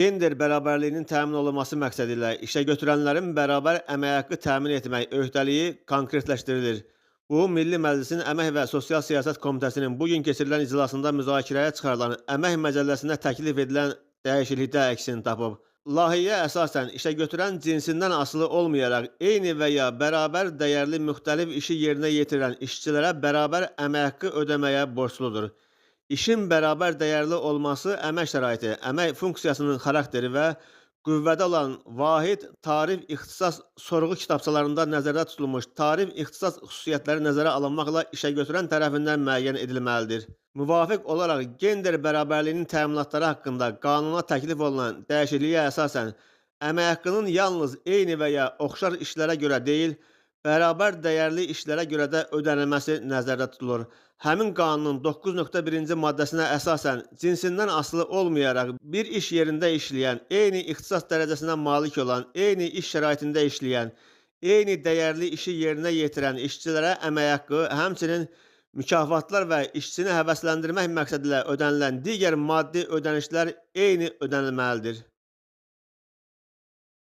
Gender bərabərliyinin təmin olunması məqsədilə işəgötürənlərin bərabər əmək haqqı təmin etmək öhdəliyi konkretləşdirilir. Bu, Milli Məclisin Əmək və Sosial Siyasət Komitəsinin bu gün keçirilən iclasında müzakirəyə çıxarılan əmək məcəlləsində təklif edilən dəyişiklikdə əksini tapıb. Layihəyə əsasən işəgötürən cinsindən asılı olmayaraq eyni və ya bərabər dəyərli müxtəlif işi yerinə yetirən işçilərə bərabər əmək haqqı ödəməyə borcludur. İşin bərabər dəyərli olması əmək şəraiti, əmək funksiyasının xarakteri və qüvvədə olan vahid tarif ixtisas sorğu kitabçalarında nəzərdə tutulmuş tarif ixtisas xüsusiyyətləri nəzərə alınmaqla işəgötürən tərəfindən müəyyən edilməlidir. Müvafiq olaraq gender bərabərliyinin təminatları haqqında qanuna təklif olunan dəyişikliyə əsasən əmək haqqının yalnız eyni və ya oxşar işlərə görə deyil, bərabər dəyərli işlərə görə də ödənilməsi nəzərdə tutulur. Həmin qanunun 9.1-ci maddəsinə əsasən cinsindən asılı olmayaraq bir iş yerində işləyən, eyni ixtisas dərəcəsinə malik olan, eyni iş şəraitində işləyən, eyni dəyərli işi yerinə yetirən işçilərə əmək haqqı, həmçinin mükafatlar və işçini həvəsləndirmək məqsədilə ödənilən digər maddi ödənişlər eyni ödənilməlidir.